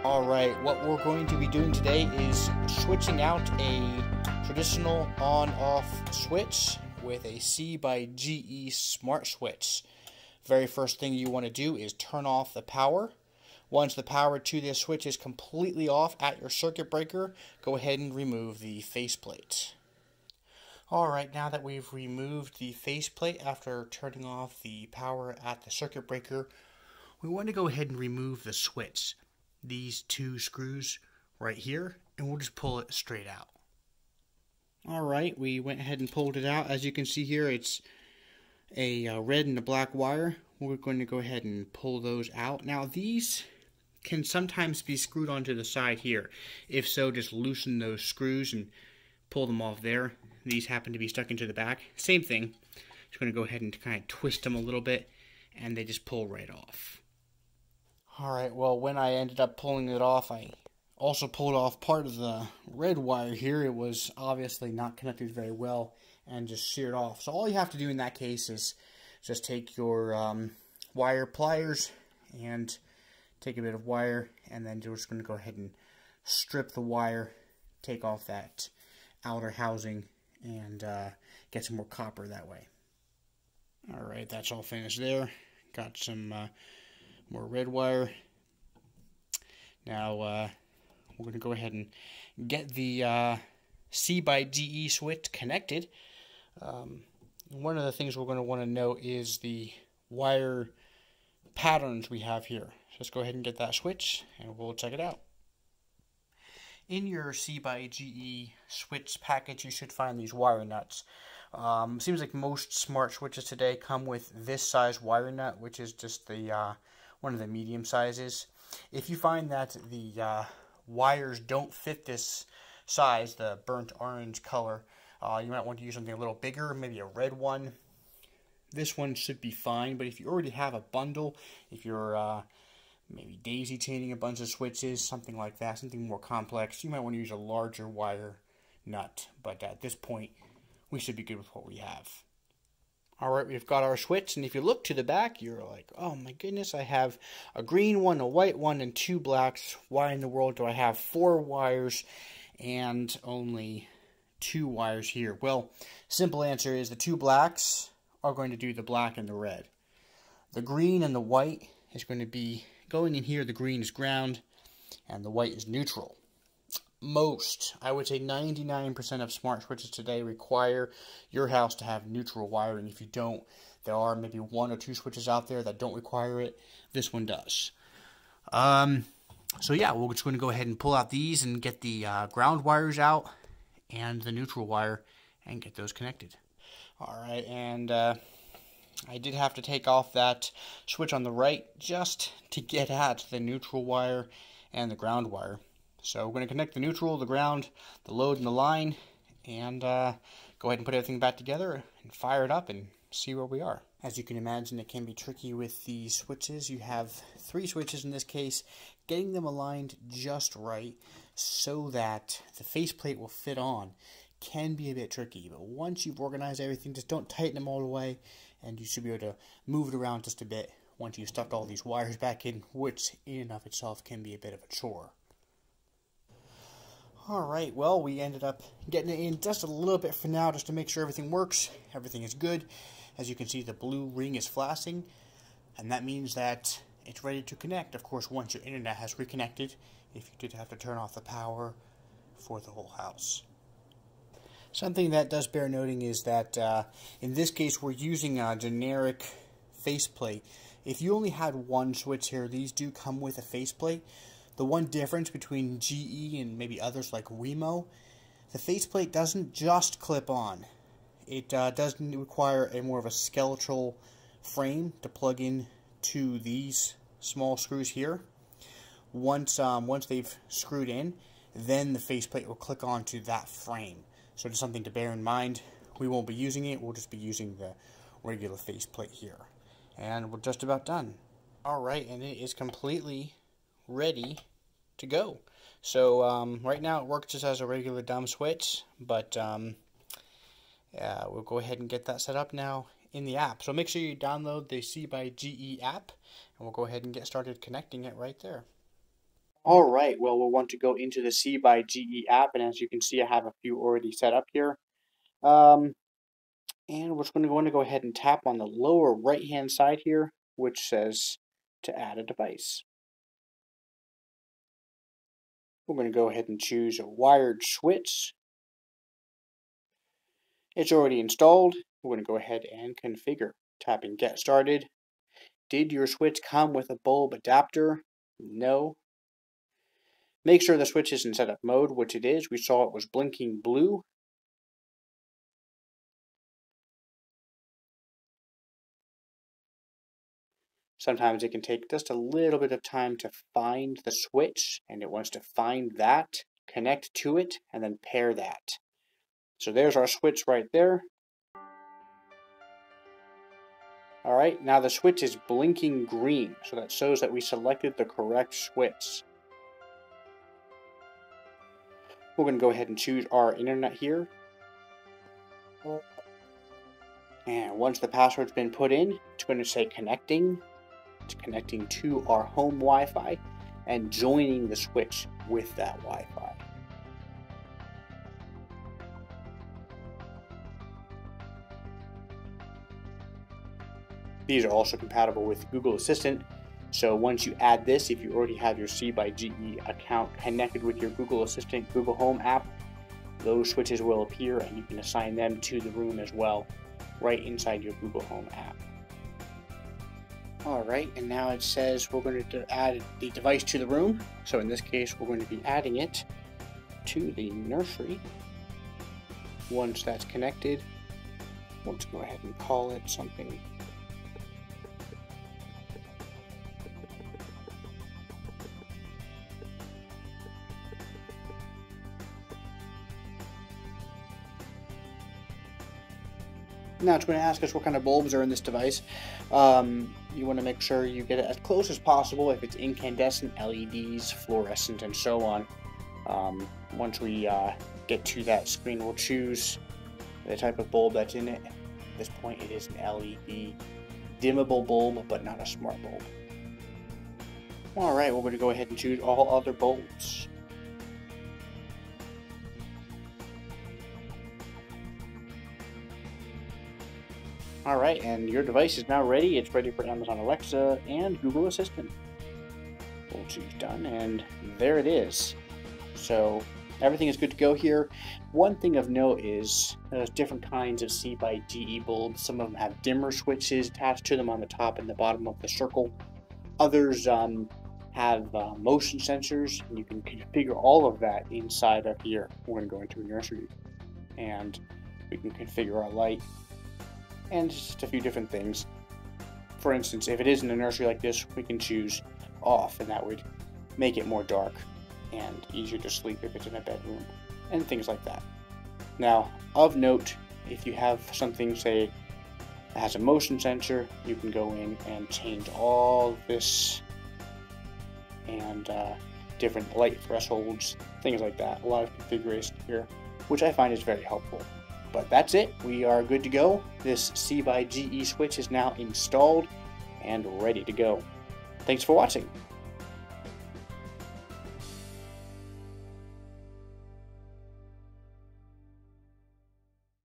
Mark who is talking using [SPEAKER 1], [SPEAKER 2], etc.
[SPEAKER 1] Alright, what we're going to be doing today is switching out a traditional on-off switch with a C by GE smart switch. Very first thing you want to do is turn off the power. Once the power to this switch is completely off at your circuit breaker, go ahead and remove the faceplate. Alright, now that we've removed the faceplate after turning off the power at the circuit breaker, we want to go ahead and remove the switch. These two screws right here, and we'll just pull it straight out. Alright, we went ahead and pulled it out. As you can see here, it's a red and a black wire. We're going to go ahead and pull those out. Now these can sometimes be screwed onto the side here. If so, just loosen those screws and pull them off there. These happen to be stuck into the back. Same thing. Just going to go ahead and kind of twist them a little bit, and they just pull right off. Alright, well, when I ended up pulling it off, I also pulled off part of the red wire here. It was obviously not connected very well and just sheared off. So all you have to do in that case is just take your wire pliers and take a bit of wire, and then you're just going to go ahead and strip the wire, take off that outer housing, and get some more copper that way. Alright, that's all finished there. Got some more red wire. Now we're going to go ahead and get the C by GE switch connected. One of the things we're going to want to know is the wire patterns we have here. So let's go ahead and get that switch and we'll check it out. In your C by GE switch package, you should find these wire nuts. Seems like most smart switches today come with this size wire nut, which is just the one of the medium sizes. If you find that the wires don't fit this size, the burnt orange color, you might want to use something a little bigger, maybe a red one. This one should be fine, but if you already have a bundle, if you're maybe daisy chaining a bunch of switches, something like that, something more complex, you might want to use a larger wire nut. But at this point, we should be good with what we have. Alright, we've got our switch, and if you look to the back, you're like, oh my goodness, I have a green one, a white one, and two blacks. Why in the world do I have 4 wires and only 2 wires here? Well, simple answer is the 2 blacks are going to do the black and the red. The green and the white is going to be going in here. The green is ground, and the white is neutral. Most, I would say 99% of smart switches today require your house to have neutral wiring. If you don't, there are maybe 1 or 2 switches out there that don't require it. This one does. So yeah, we're just going to go ahead and pull out these and get the ground wires out and the neutral wire and get those connected. Alright, and I did have to take off that switch on the right just to get at the neutral wire and the ground wire. So we're going to connect the neutral, the ground, the load, and the line, and go ahead and put everything back together and fire it up and see where we are. As you can imagine, it can be tricky with these switches. You have 3 switches in this case. Getting them aligned just right so that the faceplate will fit on can be a bit tricky. But once you've organized everything, just don't tighten them all the way, and you should be able to move it around just a bit once you've stuffed all these wires back in, which in and of itself can be a bit of a chore. Alright, well, we ended up getting it in just a little bit for now, just to make sure everything works. Everything is good. As you can see, the blue ring is flashing, and that means that it's ready to connect. Of course, once your internet has reconnected, if you did have to turn off the power for the whole house. Something that does bear noting is that in this case, we're using a generic faceplate. If you only had 1 switch here, these do come with a faceplate. The one difference between GE and maybe others like Wemo, the faceplate doesn't just clip on. It does require a more of a skeletal frame to plug in to these small screws here. Once they've screwed in, then the faceplate will click onto that frame. So just something to bear in mind. We won't be using it, we'll just be using the regular faceplate here. And we're just about done. Alright, and it is completely ready to go. So right now it works just as a regular dumb switch, but we'll go ahead and get that set up now in the app. So make sure you download the C by GE app, and we'll go ahead and get started connecting it right there. Alright, well, we'll want to go into the C by GE app, and as you can see, I have a few already set up here. And we're just going to go ahead and tap on the lower right-hand side here, which says to add a device. We're going to go ahead and choose a wired switch. It's already installed. We're going to go ahead and configure. Tapping Get Started. Did your switch come with a bulb adapter? No. Make sure the switch is in setup mode, which it is. We saw it was blinking blue. Sometimes it can take just a little bit of time to find the switch, and it wants to find that, connect to it, and then pair that. So there's our switch right there. Alright, now the switch is blinking green, so that shows that we selected the correct switch. We're going to go ahead and choose our internet here. And once the password's been put in, it's going to say connecting. It's connecting to our home Wi-Fi and joining the switch with that Wi-Fi. These are also compatible with Google Assistant. So once you add this, if you already have your C by GE account connected with your Google Assistant Google Home app, those switches will appear and you can assign them to the room as well, right inside your Google Home app. Alright, and now it says we're going to add the device to the room. So in this case, we're going to be adding it to the nursery. Once that's connected, let's go ahead and call it something. Now it's going to ask us what kind of bulbs are in this device. You want to make sure you get it as close as possible. If it's incandescent, LEDs, fluorescent, and so on. Once we get to that screen, we'll choose the type of bulb that's in it. At this point, it is an LED dimmable bulb, but not a smart bulb. Alright, we're going to go ahead and choose all other bulbs. Alright, and your device is now ready. It's ready for Amazon Alexa and Google Assistant. We'll choose done, and there it is. So everything is good to go here. One thing of note is there's different kinds of C by GE bulbs. Some of them have dimmer switches attached to them on the top and the bottom of the circle. Others have motion sensors, and you can configure all of that inside of here. We're going to go into a nursery, and we can configure our light and just a few different things. For instance, if it is in a nursery like this, we can choose off, and that would make it more dark and easier to sleep if it's in a bedroom, and things like that. Now, of note, if you have something, say, that has a motion sensor, you can go in and change all of this and different light thresholds, things like that. A lot of configuration here, which I find is very helpful. But that's it. We are good to go. This C by GE switch is now installed and ready to go. Thanks for watching.